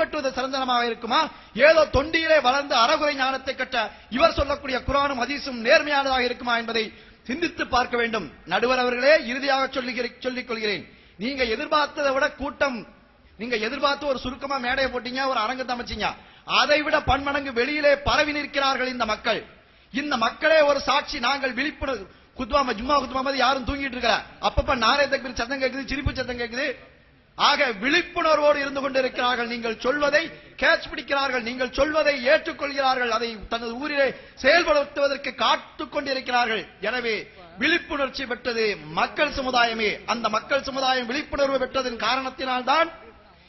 பின்பற்றுவது சிறந்தனமாக இருக்குமா? ஏதோ தொண்டியிலே வளர்ந்து அறகுறை ஞானத்தை கற்ற இவர் சொல்லக்கூடிய குர்ஆனும் ஹதீஸும் நேர்மையானதாக இருக்குமா என்பதை சிந்தித்து பார்க்க வேண்டும். நடுவர் அவர்களே, இறுதியாக சொல்லிக் கொள்கிறேன், நீங்க எதிர்பார்த்ததை விட கூட்டம், நீங்க எதிர்பார்த்து ஒரு சுருக்கமா மேடையை போட்டீங்க, ஒரு அரங்கத்தை அமைச்சீங்க, அதை விட பன்மடங்கு வெளியிலே பரவி நிற்கிறார்கள் இந்த மக்கள். இந்த மக்களே ஒரு சாட்சி. நாங்கள் விழிப்புணர்வு ஜும்மா குத்வா யாரும் தூங்கிட்டு இருக்கிற அப்பப்ப நாரே தக்பீர் சத்தம் கேட்குது, சிரிப்பு சத்தம் கேட்குது. ஆக விழிப்புணர்வோடு இருந்து கொண்டிருக்கிறார்கள். நீங்கள் சொல்வதை கேட்ச் பிடிக்கிறார்கள், நீங்கள் சொல்வதை ஏற்றுக்கொள்கிறார்கள், அதை தனது ஊரிலே செயல்படுத்துவதற்கு காத்துக் கொண்டிருக்கிறார்கள். எனவே விழிப்புணர்ச்சி பெற்றது மக்கள் சமுதாயமே. அந்த மக்கள் சமுதாயம் விழிப்புணர்வு பெற்றதன் காரணத்தினால்தான்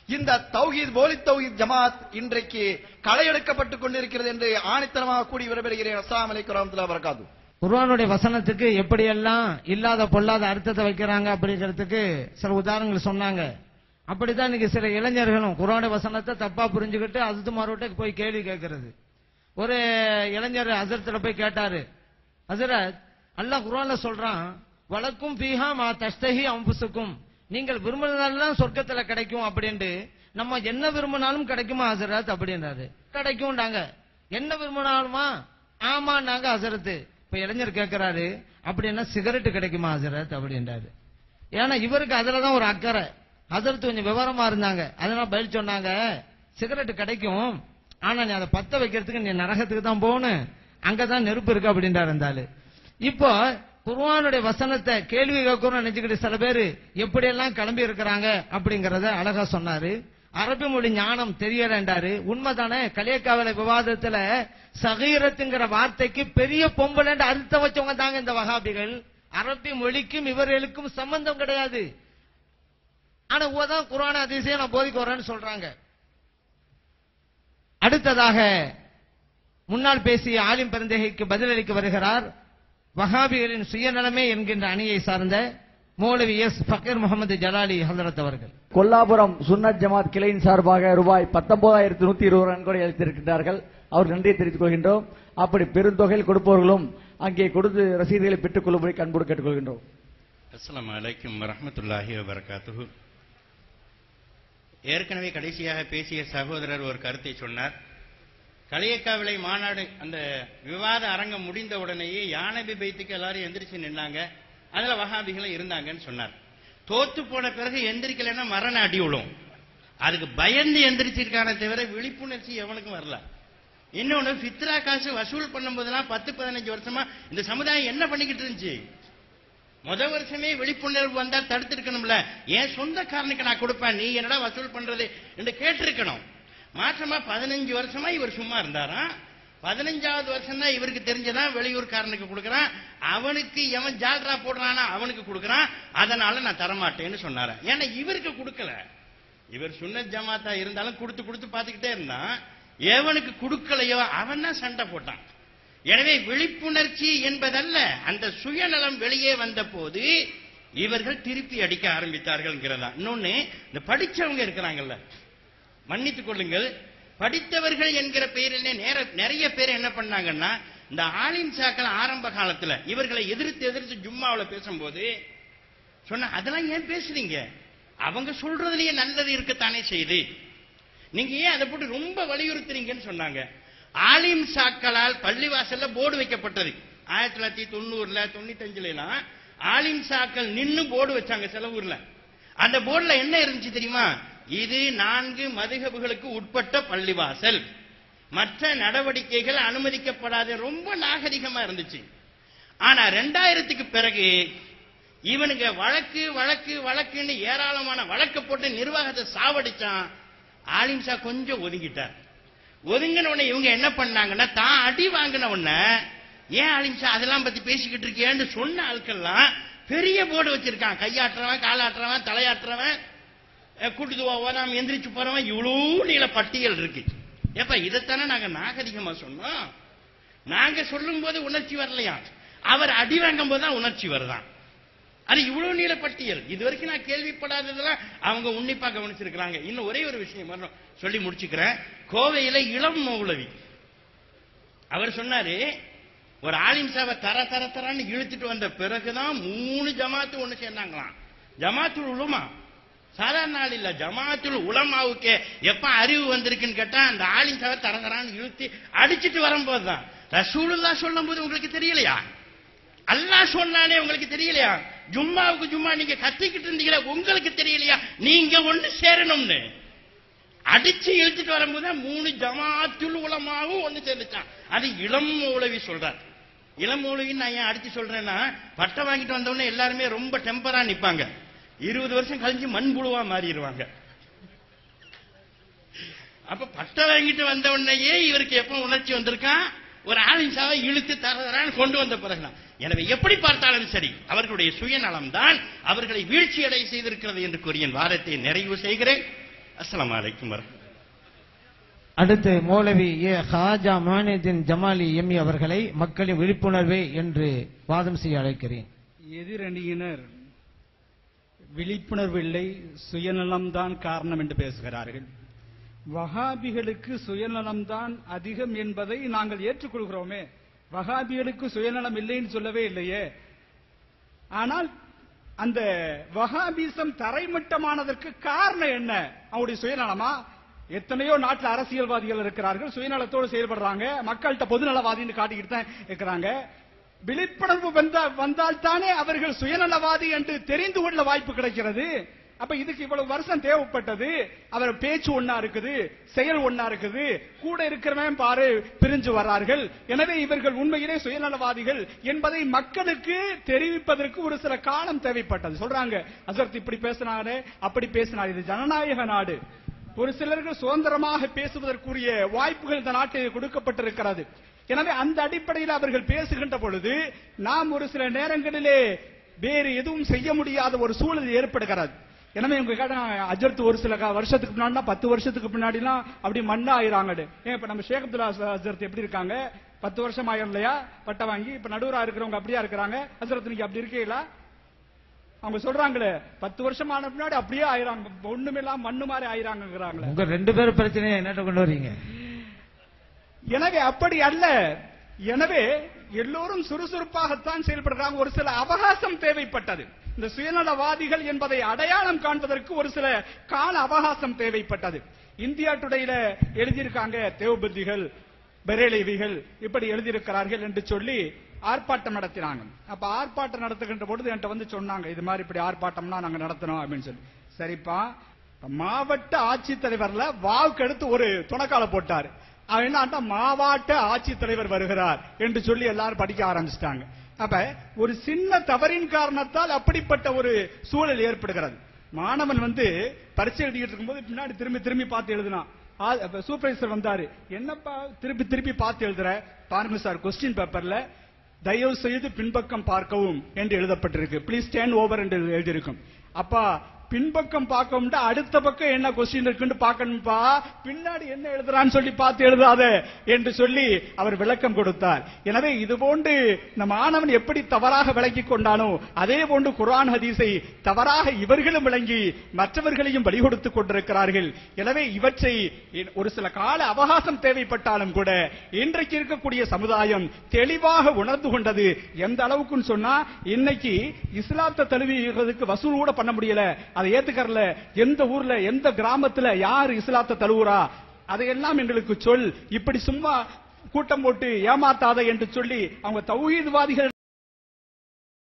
இந்த தௌஹீத் போலி தௌஹீத் ஜமாத் இன்றைக்கு களையெடுக்கப்பட்டுக் கொண்டிருக்கிறது என்று ஆணித்தனமாக கூடி விடைபெறுகிறேன். அஸ்ஸலாமு அலைக்கும் வரஹ்மத்துல்லாஹி வபரகாத்துஹு. குர்ஆனுடைய வசனத்துக்கு எப்படியெல்லாம் இல்லாத பொல்லாத அர்த்தத்தை வைக்கிறாங்க அப்படிங்கிறதுக்கு சில உதாரணங்கள் சொன்னாங்க. அப்படித்தான் இன்னைக்கு சில இளைஞர்களும் குர்ஆனுடைய வசனத்தை தப்பா புரிஞ்சுக்கிட்டு அஸ்துமாரோட்ட போய் கேள்வி கேட்கறது. ஒரு இளைஞர் ஹஸரத்துல போய் கேட்டாரு, ஹஸரத், அல்லாஹ் குர்ஆன்ல சொல்றான், வலக்கும் ஃபீஹா மா தஸ்தஹி அன்ஃபுசுக்கும், நீங்கள் விரும்பினதெல்லாம் சொர்க்கத்துல கிடைக்கும் அப்படின்ட்டு, நம்ம என்ன விரும்பினாலும் கிடைக்குமா ஹஸரத் அப்படின்றாரு. கிடைக்கும்டாங்க. என்ன விரும்பினாலுமா? ஆமான்னாங்க ஹஸரத். இப்ப இளைஞர் கேட்கிறாரு, அப்படின்னா சிகரெட் கிடைக்குமா ஹஸரத் அப்படின்றாரு. ஏன்னா இவருக்கு அதுலதான் ஒரு அக்கறை. ஹஸரத் கொஞ்சம் விவரமா இருந்தாங்க, அதனால பதில் சொன்னாங்க, சிகரெட் கிடைக்கும், ஆனா நீ அதை பத்த வைக்கிறதுக்கு நீ நரகத்துக்கு தான் போகணும், அங்கதான் நெருப்பு இருக்கு அப்படின்றாரு இருந்தாரு. இப்போ குர்ஆனுடைய வசனத்தை கேள்வி கேட்கணும்னு நினைச்சுக்கிட்டு சில பேரு எப்படியெல்லாம் கிளம்பி இருக்கிறாங்க அப்படிங்கறத அழகா சொன்னாரு. அரபி மொழி ஞானம் தெரியலன்றாரு. உண்மைதானே? கலியக்காவல விவாதத்துல சகீரத்துங்கிற வார்த்தைக்கு பெரிய பொம்பளைன்னு அர்த்தம் வச்சவங்க தாங்க இந்த வஹாபிகள். அரபி மொழிக்கும் இவர்களுக்கும் சம்பந்தம் கிடையாது. ஆனா தான் குர்ஆன் ஹதீஸை நான் போதிக்க வரேன்னு சொல்றாங்க. அடுத்ததாக முன்னால் பேசிய ஆலிம் பெருந்தகைக்கு பதிலளிக்க வருகிறார் வஹாபிகளின் சுயநலமே என்கின்ற அணியை சார்ந்த மௌலவி எஸ் ஃபக்கீர் முகமது ஜலாலி ஹஜ்ரத் அவர்கள். கொல்லாபுரம் சுன்னத் ஜமாத் கிளையின் சார்பாக ரூபாய் 19,120 நன்கொடை அளித்திருக்கிறார்கள். அவர் நன்றியை தெரிவித்துக் கொள்கின்றோம். அப்படி பெருந்தொகையில் கொடுப்பவர்களும் அங்கே கொடுத்து ரசீதுகளை பெற்றுக் கொள்ளும்படி கண்போடு கேட்டுக்கொள்கின்றோம். அஸ்ஸலாமு அலைக்கும் வரஹ்மத்துல்லாஹி வபரகாத்துஹு. ஏற்கனவே கடைசியாக பேசிய சகோதரர் ஒரு கருத்தை சொன்னார். களியக்காவிளை மாநாடு அந்த விவாத அரங்கம் முடிந்த உடனேயே யானபி பைத்துக்கு எல்லாரும் எந்திரிச்சு நின்னாங்க, அதுல வஹாபிகளும் இருந்தாங்கன்னு சொன்னார். தோத்து போன பிறகு எந்திரிக்கலைன்னா மரண அடி விழும். அதுக்கு பயந்து எந்திரிச்சிருக்கான தவிர விழிப்புணர்ச்சி எவனுக்கும் வரல. இன்னொன்னு ஃபித்ரா காசு வசூல் பண்ணும்போதெல்லாம் 10-15 வருஷமா இந்த சமுதாயம் என்ன பண்ணிக்கிட்டு இருந்துச்சு? முதல் வருஷமே விழிப்புணர்வு வந்தா தடுத்திருக்கணும்ல. என் சொந்தக்காரனுக்கு நான் கொடுப்பேன், நீ என்னடா வசூல் பண்றது என்று கேட்டிருக்கணும். மாற்றமா 15 வருஷமா இவர் சும்மா இருந்தாராம். 15வது வருஷம் தான் இவருக்கு தெரிஞ்சதான் வெளியூர்காரனுக்கு கொடுக்கறான், அவனுக்கு எவன் ஜால்ரா போடுறானா அவனுக்கு கொடுக்கறான், அதனால நான் தரமாட்டேன்னு சொன்னார. ஏன்னா இவருக்கு கொடுக்கல. இவர் சுன்னத் ஜமாத்தா இருந்தாலும் கொடுத்து கொடுத்து பார்த்துக்கிட்டே இருந்தான். எவனுக்கு கொடுக்கலையோ அவன் தான் சண்டை போட்டான். எனவே விழிப்புணர்ச்சி என்பதல்ல, அந்த சுயநலம் வெளியே வந்த போது இவர்கள் திருப்பி அடிக்க ஆரம்பித்தார்கள்ங்கிறதா. இன்னொன்னு, இந்த படிச்சவங்க இருக்கிறாங்கல்ல, மன்னித்துக் கொள்ளுங்கள், படித்தவர்கள் என்கிற பெயரிலே நிறைய பேர் என்ன பண்ணாங்கன்னா, இந்த ஆலிம் சாக்கள் ஆரம்ப காலத்துல இவர்களை எதிர்த்து ஜும்மாவில் பேசும்போது சொன்ன, அதெல்லாம் ஏன் பேசுறீங்க? அவங்க சொல்றதுலயே நல்லது இருக்கத்தானே செய்து, நீங்க ஏன் அதை போட்டு ரொம்ப வலியுறுத்துறீங்கன்னு சொன்னாங்க. ஆலிம் சாக்களால் பள்ளிவாசல்ல போர்டு வைக்கப்பட்டது 1990 95 ஆலிம் சாக்கள் நின்னு போர்டு வச்சாங்க சில ஊர்ல. அந்த போர்டுல என்ன இருந்துச்சு தெரியுமா? இது 4 மதுஹபுகளுக்கு உட்பட்ட பள்ளிவாசல், மற்ற நடவடிக்கைகள் அனுமதிக்கப்படாத. ரொம்ப நாகரிகமா இருந்துச்சு. ஆனா 2000க்கு பிறகு இவனுங்க வழக்கு வழக்கு வழக்குன்னு ஏராளமான வழக்கு போட்டு நிர்வாகத்தை சாவடிச்சான். ஆலிம்சா கொஞ்சம் ஒதுங்கிட்டார். ஒதுங்கின உடனே இவங்க என்ன பண்ணாங்கன்னா, தான் அடி வாங்கின உடனே ஏன் ஆலிம்சா அதெல்லாம் பத்தி பேசிக்கிட்டு இருக்கேன்னு சொன்ன ஆட்கள்லாம் பெரிய போர்டு வச்சிருக்கான். கையாட்டுறவன், காலாட்டுறவன், தலையாட்டுறவன், கூட்டுதுவா ஓதாம எந்திரிச்சு போறவன், இவ்வளவு நீள பட்டியல் இருக்கு. ஏப்பா இதைத்தானே நாங்க நாகரிகமா சொன்னோம். நாங்க சொல்லும் போது உணர்ச்சி வரலையா, அவர் அடி வாங்கும் போதுதான் உணர்ச்சி வருதான். அது இவ்வளவு நீள பட்டியல். இது வரைக்கும் நான் கேள்விப்படாததெல்லாம் அவங்க உன்னிப்பா கவனிச்சிருக்கிறாங்க. இன்னும் ஒரே ஒரு விஷயம் மட்டும் சொல்லி முடிச்சுக்கிறேன். கோவையில இளம் மௌலவி அவர் சொன்னாரு, ஒரு ஆலிம் சாவை தரன்னு இழுத்துட்டு வந்த பிறகுதான் 3 ஜமாத்து ஒண்ணு சேர்ந்தாங்களாம். ஜமாத்துல் உலமா சாதாரண ஆள் இல்ல. ஜமாத்துல் உலமாவுக்கு எப்ப அறிவு வந்திருக்குன்னு கேட்டா அந்த ஆளின் சவ தரதரான்னு இழுத்து அடிச்சிட்டு வரும்போதுதான். ரசூலுல்லாஹ் சொல்லும் போது உங்களுக்கு தெரியலையா? அல்லாஹ் சொன்னானே உங்களுக்கு தெரியலையா? ஜும்மாவுக்கு ஜும்மா நீங்க கத்திக்கிட்டு இருந்தீங்களா, உங்களுக்கு தெரியலையா நீங்க ஒண்ணு சேரணும்னு? அடிச்சு இழுத்துட்டு வரும்போது 3 ஜமாத்துல் உலமாவும் ஒண்ணு சேர்ந்துச்சான். அது இளம் மௌலவி சொல்றார். இளம் மௌலவின்னு நான் ஏன் அடிச்சு சொல்றேன்னா, பட்டம் வாங்கிட்டு வந்தவொடனே எல்லாருமே ரொம்ப டெம்பரா நிப்பாங்க. 20 வருஷம் கழிஞ்சு மண்புழுவா மாறிடுவாங்க. அப்ப பட்டம் வாங்கிட்டு வந்த உடனேயே இவருக்கு எப்ப உணர்ச்சி வந்திருக்கான், ஒரு ஆளின்சாவை இழுத்து தரதரான்னு கொண்டு வந்த பிறகுதான். எனவே எப்படி பார்த்தாலும் சரி, அவர்களுடைய சுயநலம் தான் அவர்களை வீழ்ச்சி அடைய செய்திருக்கிறது என்று கூறிய வாரத்தை நிறைவு செய்கிறேன். அஸ்ஸலாமு அலைக்கும் வரஹ்மத்துல்லாஹி. அடுத்து மௌலவி ஏ ஹாஜா மானிதீன் ஜமாலி எம்மி அவர்களை மக்களின் விழிப்புணர்வே என்று வாதம் செய்ய அழைக்கிறேன். எதிரணியினர் விழிப்புணர்வு இல்லை, சுயநலம்தான் காரணம் என்று பேசுகிறார்கள். வஹாபிகளுக்கு சுயநலம்தான் அதிகம் என்பதை நாங்கள் ஏற்றுக்கொள்கிறோமே. வஹாபிகளுக்கு சுயநலம் இல்லைன்னு சொல்லவே இல்லையே. ஆனால் அந்த வஹாபிசம் தரைமட்டமானதற்கு காரணம் என்ன? அவருடைய சுயநலமா? எத்தனையோ நாட்டில் அரசியல்வாதிகள் இருக்கிறார்கள், சுயநலத்தோடு செயல்படுறாங்க, மக்கள்கிட்ட பொதுநலவாதின்னு காட்டிக்கிட்டு தான் இருக்கிறாங்க. விழிப்புணர்வு வந்தால் தானே அவர்கள் சுயநலவாதி என்று தெரிந்து கொள்ள வாய்ப்பு கிடைக்கிறது. அப்ப இதுக்கு இவ்வளவு வருஷம் தேவைப்பட்டது. அவர் பேச்சு ஒன்னா இருக்குது, செயல் ஒன்னா இருக்குது, கூட இருக்கிறவன் பாரு பிரிஞ்சு வர்றார்கள். எனவே இவர்கள் உண்மையிலே சுயநலவாதிகள் என்பதை மக்களுக்கு தெரிவிப்பதற்கு ஒரு சில காலம் தேவைப்பட்டது. சொல்றாங்க ஹசரத் இப்படி பேசினாரு, அப்படி பேசினார். இது ஜனநாயக நாடு. ஒரு சிலருக்கு சுதந்திரமாக பேசுவதற்குரிய வாய்ப்புகள் இந்த நாட்டில் கொடுக்கப்பட்டிருக்கிறது. எனவே அந்த அடிப்படையில் அவர்கள் பேசுகின்ற பொழுது நாம் ஒரு சில நேரங்களிலே வேறு எதுவும் செய்ய முடியாத ஒரு சூழல் ஏற்படுகிறது. எனவே உங்க கேட்ட அஜர்த்து ஒரு சில வருஷத்துக்கு முன்னாடி 10 வருஷத்துக்கு முன்னாடிலாம் அப்படி மண்ணா ஆயிராங்க. ஏன் இப்ப நம்ம ஷேக் அப்துல்லா அஜர்த் எப்படி இருக்காங்க? 10 வருஷம் ஆயிரம் இல்லையா பட்டம் வாங்கி? இப்ப நடுவரா இருக்கிறவங்க அப்படியா இருக்கிறாங்க? அஜர்த் நீங்க அப்படி இருக்கீங்களா? அவங்க சொல்றாங்களே 10 வருஷம் ஆன பின்னாடி அப்படியே ஆயிராங்க, ஒண்ணுமெல்லாம் மண்ணு மாதிரி ஆயிராங்கிறாங்களே. உங்க 2 பேரும் பிரச்சனையை என்ன கொண்டு வரீங்க? எனவே அப்படி அல்ல. எனவே எல்லோரும் சுறுசுறுப்பாகத்தான் செயல்படுறாங்க. ஒரு சில அவகாசம் தேவைப்பட்டது. இந்த சுயநலவாதிகள் என்பதை அடையாளம் காண்பதற்கு ஒரு சில கால அவகாசம் தேவைப்பட்டது. இந்தியா டுடேல எழுதியிருக்காங்க, தேவபந்திகள் பெரேலேவிகள் இப்படி எழுதியிருக்கிறார்கள் என்று சொல்லி ஆர்ப்பாட்டம் நடத்தினாங்க. அப்ப ஆர்ப்பாட்டம் நடத்துகின்ற பொழுது என்கிட்ட வந்து சொன்னாங்க, இது மாதிரி இப்படி ஆர்ப்பாட்டம்னா நாங்க நடத்தணும் அப்படின்னு சொல்லி. சரிப்பா, மாவட்ட ஆட்சித்தலைவர்ல வாவுக்கு எடுத்து ஒரு துணைக்கால போட்டாரு. அவன் என்ன, மாவட்ட ஆட்சித்தலைவர் வருகிறார் என்று சொல்லி எல்லாரும் படிக்க ஆரம்பிச்சிட்டாங்க. அப்ப ஒரு சின்ன தவறின் காரணத்தால் அப்படிப்பட்ட ஒரு சூழல் ஏற்படுகிறது. மாணவன் பரீட்சை எழுதிட்டு இருக்கும்போது பின்னாடி திரும்பி திரும்பி பார்த்து எழுதினான். சூப்பர்வைசர் வந்தாரு, என்னப்பா திருப்பி திருப்பி பார்த்து எழுதுற? பாருங்க சார், கொஸ்டின் பேப்பர்ல தயவு செய்து பின்பக்கம் பார்க்கவும் என்று எழுதப்பட்டிருக்கு, பிளீஸ் ஸ்டாண்ட் ஓவர் என்று எழுதியிருக்கும். அப்பா பின்பக்கம் பார்க்க அடுத்த பக்கம் என்ன கொஸ்டின் இருக்குன்னு பார்க்கணும்பா, பின்னாடி என்ன எழுதுறான்னு சொல்லி பார்த்து எழுதாத என்று சொல்லி அவர் விளக்கம் கொடுத்தார். எனவே இது போன்று நம் மாணவன் எப்படி தவறாக விளங்கிக் கொண்டானோ அதே போன்று குர்ஆன் ஹதீஸை தவறாக இவர்களும் விளங்கி மற்றவர்களையும் வழி கொடுத்துக் கொண்டிருக்கிறார்கள். எனவே இவற்றை ஒரு சில கால அவகாசம் தேவைப்பட்டாலும் கூட இன்றைக்கு இருக்கக்கூடிய சமுதாயம் தெளிவாக உணர்ந்து கொண்டது. எந்த அளவுக்குன்னு சொன்னா, இன்னைக்கு இஸ்லாத்தை தழுவிக்கிறதுக்கு வசூல் கூட பண்ண முடியல, அதை ஏத்துக்கறல. எந்த ஊர்ல எந்த கிராமத்துல யார் இஸ்லாத்தை தழுவுறா அதையெல்லாம் எங்களுக்கு சொல், இப்படி சும்மா கூட்டம் போட்டு ஏமாத்தாத என்று சொல்லி அவங்க தௌஹீத்வாதிகள்